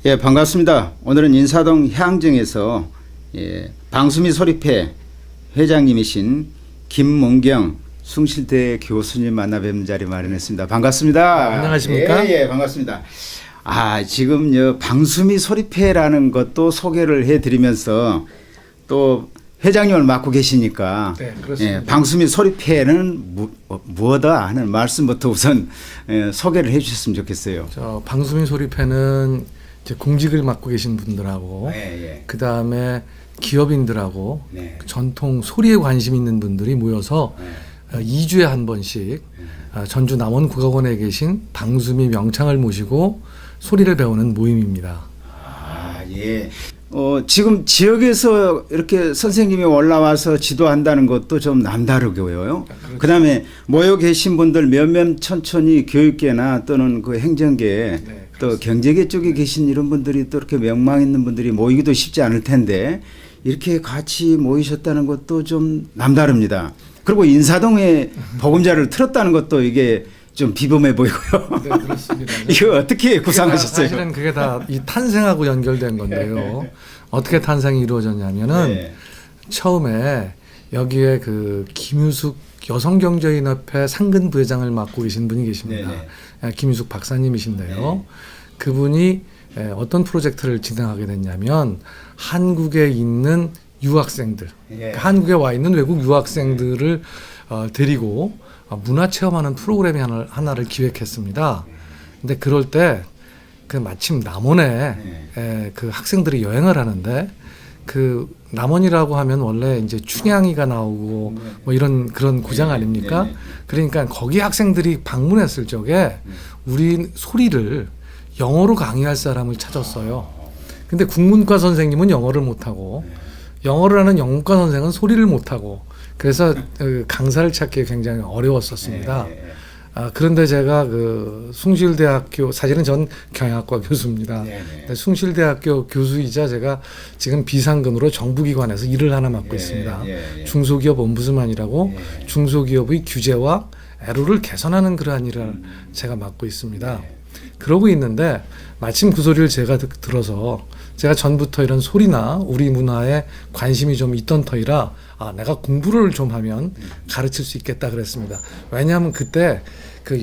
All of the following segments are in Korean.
예, 반갑습니다. 오늘은 인사동 향정에서 방수미 소리패 회장님이신 김문경 숭실대 교수님 만나 뵙는 자리 마련했습니다. 반갑습니다. 안녕하십니까? 예, 반갑습니다. 지금 방수미 소리패라는 것도 소개를 해드리면서 또 회장님을 맡고 계시니까 네, 그렇습니다. 방수미 소리패는 무엇이다 하는 말씀부터 우선 소개를 해주셨으면 좋겠어요. 방수민 소리패는 이제 공직을 맡고 계신 분들하고 그 다음에 기업인들하고 전통 소리에 관심 있는 분들이 모여서 2주에 한 번씩 전주 남원국악원에 계신 방수미 명창을 모시고 소리를 배우는 모임입니다. 예. 지금 지역에서 이렇게 선생님이 올라와서 지도한다는 것도 좀 남다르고요. 그다음에 모여 계신 분들 몇몇 천천히 교육계나 또는 그 행정계 또 경제계 쪽에 계신 이런 분들이 또 이렇게 명망 있는 분들이 모이기도 쉽지 않을 텐데 이렇게 같이 모이셨다는 것도 좀 남다릅니다. 그리고 인사동에 보금자를 틀었다는 것도 이게 좀 비범해 보이고요. 네, 그렇습니다. 이거 어떻게 구상하셨어요? 사실은 그게 다 이 탄생하고 연결된 건데요. 어떻게 탄생이 이루어졌냐면은 처음에 여기에 그 김유숙 여성경제인협회 상근 부회장을 맡고 계신 분이 계십니다. 김유숙 박사님이신데요. 그분이 어떤 프로젝트를 진행하게 됐냐면 한국에 있는 유학생들, 한국에 와 있는 외국 유학생들을 데리고 문화 체험하는 프로그램 하나를 기획했습니다. 근데 그럴 때 그 마침 남원에 그 학생들이 여행을 하는데 그 남원이라고 하면 원래 이제 춘향이가 나오고 뭐 이런 그런 고장 아닙니까? 그러니까 거기 학생들이 방문했을 적에 우리 소리를 영어로 강의할 사람을 찾았어요. 근데 국문과 선생님은 영어를 못하고 영어를 하는 영문과 선생은 소리를 못하고 그래서 강사를 찾기 굉장히 어려웠었습니다. 그런데 제가 그 숭실대학교 사실은 전 경영학과 교수입니다. 근데 숭실대학교 교수이자 제가 지금 비상근으로 정부기관에서 일을 하나 맡고 있습니다. 중소기업 옴부즈만이라고 중소기업의 규제와 애로를 개선하는 그러한 일을 제가 맡고 있습니다. 그러고 있는데 마침 그 소리를 제가 들어서 제가 전부터 이런 소리나 우리 문화에 관심이 좀 있던 터이라 내가 공부를 좀 하면 가르칠 수 있겠다 그랬습니다. 왜냐하면 그때 그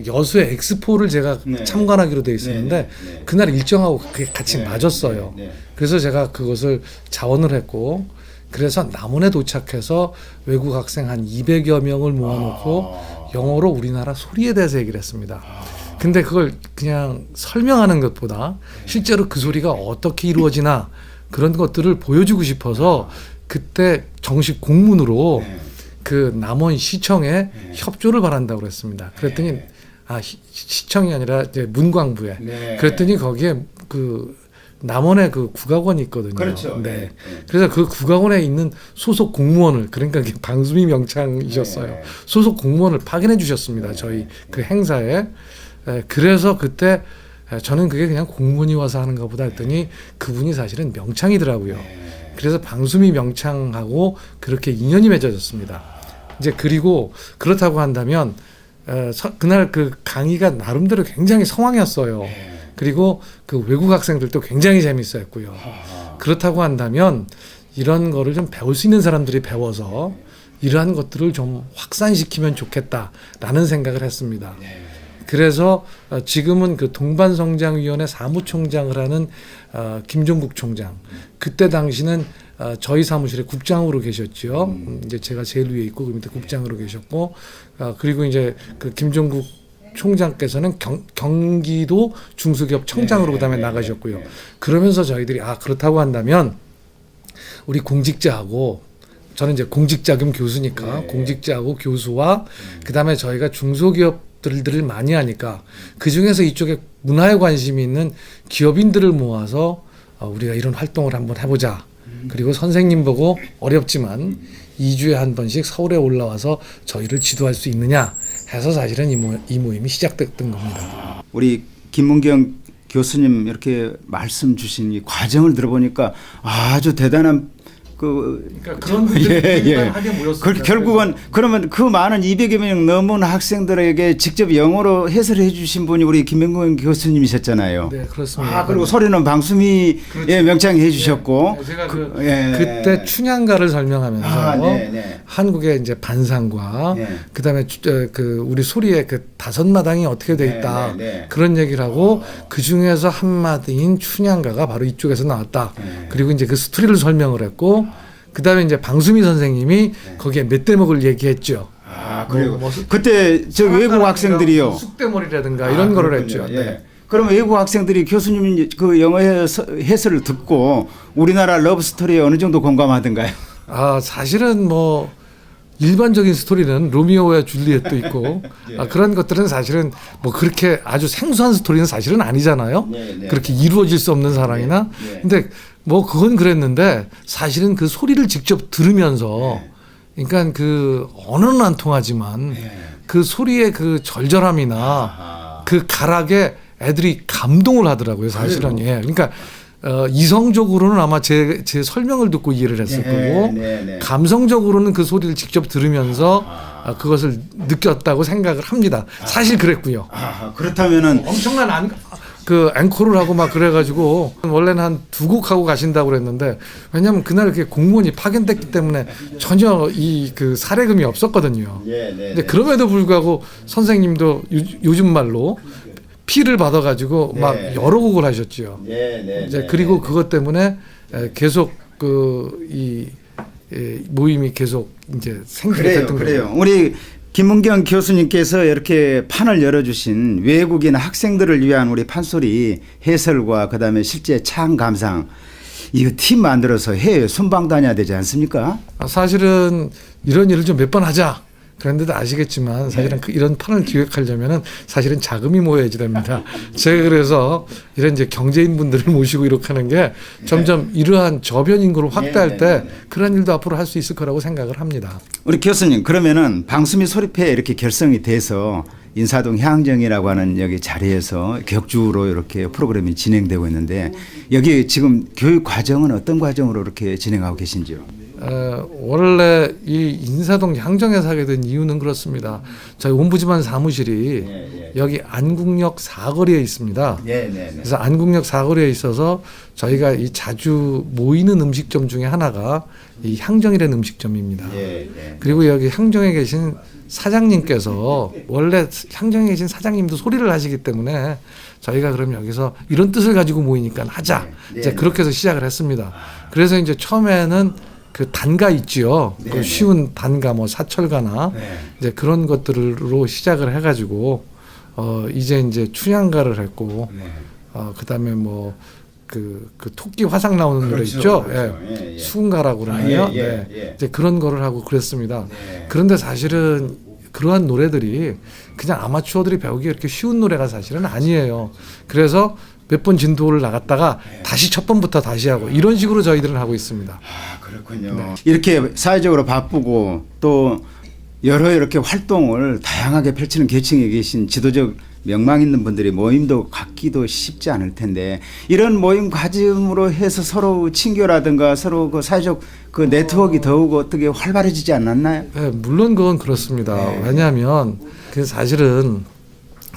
여수의 엑스포를 제가 참관하기로 돼 있었는데 그날 일정하고 그게 같이 맞았어요. 그래서 제가 그것을 자원을 했고 그래서 남원에 도착해서 외국 학생 한 200여 명을 모아놓고 영어로 우리나라 소리에 대해서 얘기를 했습니다. 근데 그걸 그냥 설명하는 것보다 실제로 그 소리가 어떻게 이루어지나 그런 것들을 보여주고 싶어서 그때 정식 공문으로 그 남원 시청에 협조를 바란다고 그랬습니다. 그랬더니 시청이 아니라 이제 문광부에 그랬더니 거기에 그 남원에 그 국악원이 있거든요. 그렇죠. 그래서 그 국악원에 있는 소속 공무원을 그러니까 방수미 명창이셨어요. 소속 공무원을 파견해 주셨습니다. 저희 그 행사에. 그래서 그때 저는 그게 그냥 공무원이 와서 하는가 보다 했더니 그분이 사실은 명창이더라고요. 그래서 방수미 명창하고 그렇게 인연이 맺어졌습니다. 이제 그리고 그렇다고 한다면 그날 그 강의가 나름대로 굉장히 성황이었어요. 그리고 그 외국 학생들도 굉장히 재밌었고요. 그렇다고 한다면 이런 거를 좀 배울 수 있는 사람들이 배워서 이러한 것들을 좀 확산시키면 좋겠다라는 생각을 했습니다. 그래서 지금은 그 동반성장위원회 사무총장을 하는 김종국 총장, 그때 당시는 저희 사무실에 국장으로 계셨죠. 이제 제가 제일 위에 있고 그 밑에 국장으로 계셨고, 그리고 이제 그 김종국 총장께서는 경기도 중소기업 청장으로 그다음에 나가셨고요. 그러면서 저희들이 그렇다고 한다면 우리 공직자하고 저는 이제 공직자 겸 교수니까 공직자하고 교수와 그다음에 저희가 중소기업 들을 많이 하니까 그 중에서 이쪽에 문화에 관심이 있는 기업인들을 모아서 우리가 이런 활동을 한번 해보자. 그리고 선생님 보고 어렵지만 2주에 한 번씩 서울에 올라와서 저희를 지도할 수 있느냐 해서 사실은 이 모임이 시작됐던 겁니다. 우리 김문경 교수님 이렇게 말씀 주신 이 과정을 들어보니까 아주 대단한 그러니까 그런 분들이 하게 모였습니다. 결국은 그러면 그 많은 200여 명 넘은 학생들에게 직접 영어로 해설해 주신 분이 우리 김명근 교수님이셨잖아요. 네, 그렇습니다. 그리고 소리는 방수미의 그렇죠. 명창 해주셨고. 네, 제가 그때 춘향가를 설명하면서 한국의 이제 반상과 그다음에 그 우리 소리의 그 다섯 마당이 어떻게 돼 있다 그런 얘기를 하고 그 중에서 한 마디인 춘향가가 바로 이쪽에서 나왔다. 그리고 이제 그 스토리를 설명을 했고. 그다음에 이제 방수미 선생님이 거기에 몇 대목을 얘기했죠. 그리고 그때 저 외국 학생들이요. 쑥대머리라든가 이런 거를 했죠. 네. 그러면 외국 학생들이 교수님 그 영어 해설을 듣고 우리나라 러브 스토리에 어느 정도 공감하던가요? 사실은 뭐 일반적인 스토리는 로미오와 줄리엣도 있고 그런 것들은 사실은 뭐 그렇게 아주 생소한 스토리는 사실은 아니잖아요. 그렇게 이루어질 수 없는 사랑이나. 근데 뭐 그건 그랬는데 사실은 그 소리를 직접 들으면서 그러니까 그 언어는 안 통하지만 그 소리의 그 절절함이나 그 가락에 애들이 감동을 하더라고요. 사실은. 그러니까 이성적으로는 아마 제 설명을 듣고 이해를 했을 거고 감성적으로는 그 소리를 직접 들으면서 그것을 느꼈다고 생각을 합니다. 사실 그랬고요. 그렇다면은 엄청난 그 앵콜을 하고 막 그래가지고 원래는 한 두 곡 하고 가신다고 그랬는데 왜냐하면 그날 이렇게 공무원이 파견됐기 때문에 전혀 이 그 사례금이 없었거든요. 근데 그럼에도 불구하고 선생님도 요즘 말로 피를 받아가지고 막 여러 곡을 하셨지요. 이제 그리고 그것 때문에 계속 이 모임이 계속 이제 생기게 됐던 거예요. 우리 김문경 교수님께서 이렇게 판을 열어주신 외국인 학생들을 위한 우리 판소리 해설과 그다음에 실제 창 감상 이거 팀 만들어서 해외 순방 다녀야 되지 않습니까? 사실은 이런 일을 좀 몇 번 하자. 그런데도 아시겠지만 사실은 이런 판을 기획하려면은 사실은 자금이 모여야지 됩니다. 제가 그래서 이런 이제 경제인 분들을 모시고 이렇게 하는 게 점점 이러한 저변 인구를 확대할 때 그런 일도 앞으로 할 수 있을 거라고 생각을 합니다. 우리 교수님 그러면은 방수미 소리패 이렇게 결성이 돼서 인사동 향정이라고 하는 여기 자리에서 격주로 이렇게 프로그램이 진행되고 있는데 여기 지금 교육 과정은 어떤 과정으로 이렇게 진행하고 계신지요? 원래 이 인사동 향정에서 하게 된 이유는 그렇습니다. 저희 옴부즈만 사무실이 여기 안국역 사거리에 있습니다. 그래서 안국역 사거리에 있어서 저희가 이 자주 모이는 음식점 중에 하나가 이 향정이라는 음식점입니다. 그리고 여기 향정에 계신 사장님께서 원래 향정에 계신 사장님도 소리를 하시기 때문에 저희가 그럼 여기서 이런 뜻을 가지고 모이니까 하자. 이제 그렇게 해서 시작을 했습니다. 그래서 이제 처음에는 그 단가 있지요. 그 쉬운 단가 뭐 사철가나 이제 그런 것들로 시작을 해가지고 이제 춘향가를 했고 그다음에 뭐 그 토끼 화상 나오는 노래 있죠. 수군가라고 그러나요? 이제 그런 거를 하고 그랬습니다. 그런데 사실은 그러한 노래들이 그냥 아마추어들이 배우기 이렇게 쉬운 노래가 사실은 아니에요. 그래서 몇 번 진도를 나갔다가 다시 첫 번부터 다시 하고 이런 식으로 저희들은 하고 있습니다. 그렇군요. 이렇게 사회적으로 바쁘고 또 여러 이렇게 활동을 다양하게 펼치는 계층에 계신 지도적 명망 있는 분들이 모임도 갖기도 쉽지 않을 텐데 이런 모임 가짐으로 해서 서로 친교라든가 서로 그 사회적 그 네트워크가 더욱 어떻게 활발해지지 않았나요? 네, 물론 그건 그렇습니다. 왜냐하면 그 사실은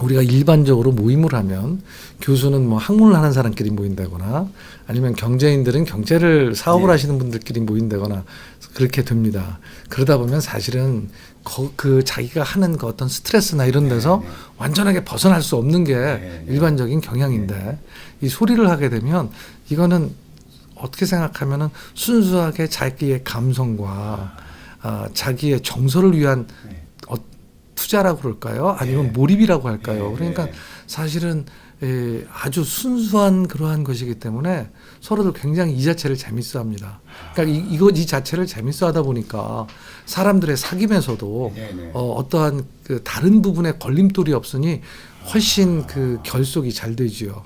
우리가 일반적으로 모임을 하면 교수는 뭐 학문을 하는 사람끼리 모인다거나 아니면 경제인들은 경제를 사업을 하시는 분들끼리 모인다거나 그렇게 됩니다. 그러다 보면 사실은 그 자기가 하는 그 어떤 스트레스나 이런 데서 완전하게 벗어날 수 없는 게 일반적인 경향인데 이 소리를 하게 되면 이거는 어떻게 생각하면은 순수하게 자기의 감성과 자기의 정서를 위한 투자라고 그럴까요? 아니면 몰입이라고 할까요? 그러니까 사실은 아주 순수한 그러한 것이기 때문에 서로들 굉장히 이 자체를 재밌어합니다. 그러니까 이 자체를 재밌어하다 보니까 사람들의 사귐에서도 어떠한 그 다른 부분에 걸림돌이 없으니 훨씬 그 결속이 잘 되지요.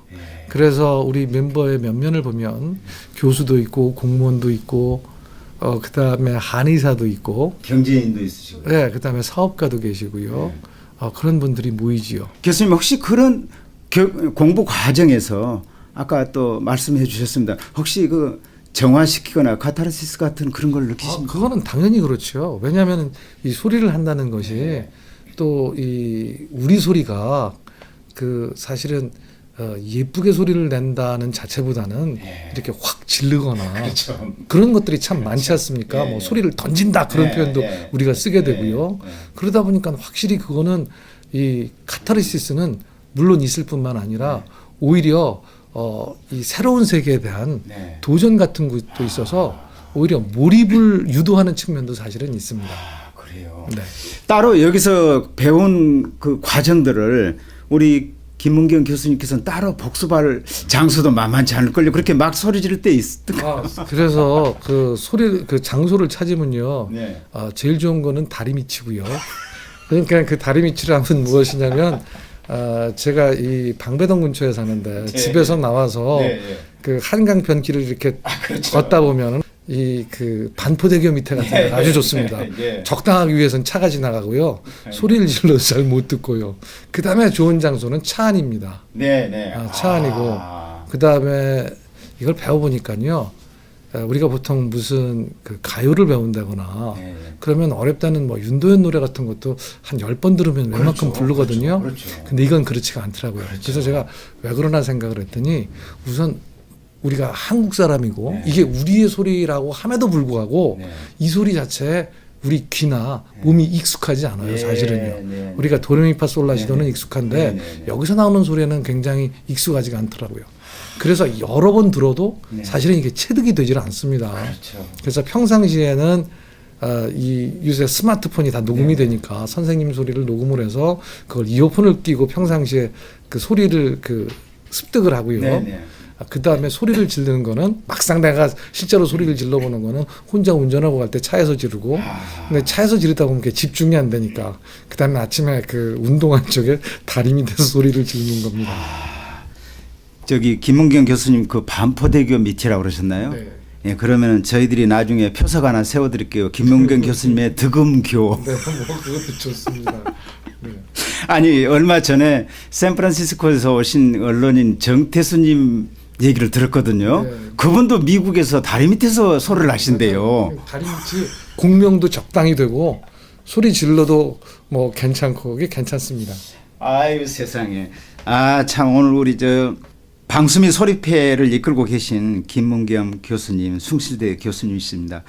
그래서 우리 멤버의 면면을 보면 교수도 있고 공무원도 있고 그다음에 한의사도 있고 경제인도 있으시고 그다음에 사업가도 계시고요. 그런 분들이 모이지요. 교수님 혹시 그런 공부 과정에서 아까 또 말씀해 주셨습니다. 혹시 그 정화시키거나 카타르시스 같은 그런 걸 느끼십니까? 그거는 당연히 그렇죠. 왜냐하면 이 소리를 한다는 것이 또 이 우리 소리가 그 사실은 예쁘게 소리를 낸다는 자체보다는 이렇게 확 지르거나 그렇죠. 그런 것들이 참 많지 않습니까? 예, 뭐 예. 소리를 던진다 그런 예, 표현도 예. 우리가 쓰게 되고요. 예, 예. 그러다 보니까 확실히 그거는 이 카타르시스는 물론 있을 뿐만 아니라 오히려 이 새로운 세계에 대한 네. 도전 같은 것도 있어서 오히려 몰입을 유도하는 측면도 사실은 있습니다. 아, 그래요. 네. 따로 여기서 배운 그 과정들을 우리 김문경 교수님께서는 따로 복습할 장소도 만만치 않을걸요. 그렇게 막 소리 지를 때 있을까? 그래서 그 소리 그 장소를 찾으면요. 네. 제일 좋은 거는 다리 밑이고요. 그러니까 그 다리 밑이라면 무엇이냐면 제가 이 방배동 근처에 사는데 집에서 나와서 그 한강변 길을 이렇게 그렇죠. 걷다 보면 이 그 반포대교 밑에 같은 데가 아주 좋습니다. 적당하기 위해서는 차가 지나가고요. 소리를 질러서 잘 못 듣고요. 그 다음에 좋은 장소는 차 안입니다. 네. 차 안이고 그 다음에 이걸 배워보니까요. 우리가 보통 무슨 그 가요를 배운다거나 그러면 어렵다는 뭐 윤도현 노래 같은 것도 한 10번 들으면 웬만큼 부르거든요. 그렇죠. 근데 이건 그렇지가 않더라고요. 그래서 제가 왜 그러나 생각을 했더니 우선 우리가 한국 사람이고 이게 우리의 소리라고 함에도 불구하고 이 소리 자체에 우리 귀나 몸이 익숙하지 않아요. 사실은요. 우리가 도레미파솔라시도는 익숙한데 여기서 나오는 소리는 굉장히 익숙하지가 않더라고요. 그래서 여러 번 들어도 사실은 이게 체득이 되질 않습니다. 그렇죠. 그래서 평상시에는 이 요새 스마트폰이 다 녹음이 되니까 선생님 소리를 녹음을 해서 그걸 이어폰을 끼고 평상시에 그 소리를 그 습득을 하고요. 그 다음에 소리를 지르는 거는 막상 내가 실제로 소리를 질러보는 거는 혼자 운전하고 갈 때 차에서 지르고 근데 차에서 지르다 보면 집중이 안 되니까 그 다음에 아침에 그 운동한 쪽에 다리 밑에서 소리를 지르는 겁니다. 저기 김문경 교수님 그 반포대교 밑이라고 그러셨나요? 네. 예, 그러면은 저희들이 나중에 표석 하나 세워드릴게요. 김문경 교수님의 득음교. 네, 뭐 그것도 좋습니다. 네. 아니 얼마 전에 샌프란시스코에서 오신 언론인 정태수님 얘기를 들었거든요. 네. 그분도 미국에서 다리 밑에서 소리를 하신대요. 다리 밑이 공명도 적당히 되고 소리 질러도 뭐 괜찮고 그게 괜찮습니다. 아유 세상에. 아 참 오늘 우리 저 방수미 소리패를 이끌고 계신 김문경 교수님, 숭실대 교수님이십니다.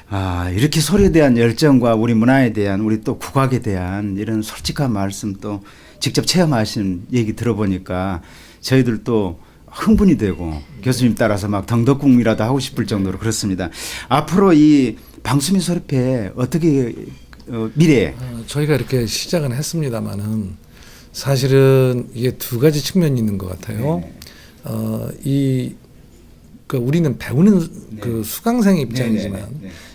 아 이렇게 소리에 대한 열정과 우리 문화에 대한 우리 또 국악에 대한 이런 솔직한 말씀 또 직접 체험하신 얘기 들어보니까 저희들도 흥분이 되고 교수님 따라서 막 덩덕궁이라도 하고 싶을 정도로 그렇습니다. 앞으로 이 방수미 소리패 어떻게 미래? 저희가 이렇게 시작은 했습니다만은 사실은 이게 두 가지 측면이 있는 것 같아요. 그 우리는 배우는 그 수강생 입장이지만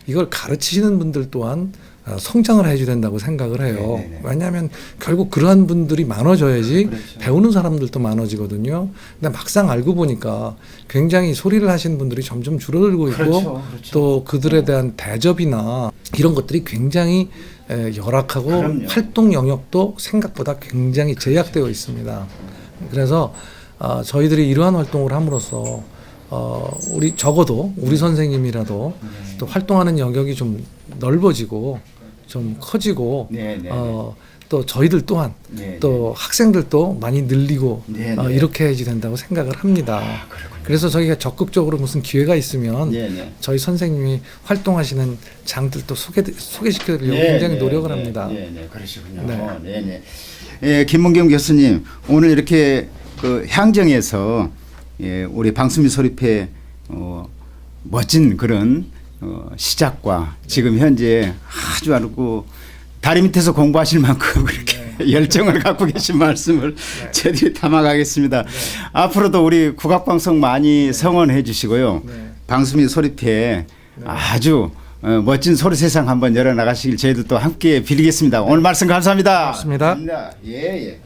이걸 가르치시는 분들 또한 성장을 해줘야 된다고 생각을 해요. 왜냐하면 결국 그러한 분들이 많아져야지 배우는 사람들도 많아지거든요. 근데 막상 알고 보니까 굉장히 소리를 하시는 분들이 점점 줄어들고 있고 또 그들에 대한 대접이나 이런 것들이 굉장히 열악하고 활동 영역도 생각보다 굉장히 제약되어 있습니다. 그래서 저희들이 이러한 활동을 함으로써 우리 적어도 우리 선생님이라도 또 활동하는 영역이 좀 넓어지고 좀 커지고 또 저희들 또한 또 학생들도 많이 늘리고 이렇게 해야지 된다고 생각을 합니다. 그래서 저희가 적극적으로 무슨 기회가 있으면 저희 선생님이 활동하시는 장들도 소개시켜드리려고 굉장히 노력을 합니다. 그러시군요. 예, 김문경 교수님 오늘 이렇게 그 향정에서 우리 방수미 소리패 멋진 그런 시작과 지금 현재 아주 아르고 다리 밑에서 공부하실 만큼 그렇게 열정을 갖고 계신 말씀을 저희들이 담아가겠습니다. 앞으로도 우리 국악방송 많이 성원해 주시고요. 방수미 소리패 아주 멋진 소리 세상 한번 열어나가시길 저희들도 함께 빌리겠습니다. 오늘 말씀 감사합니다. 고맙습니다. 예.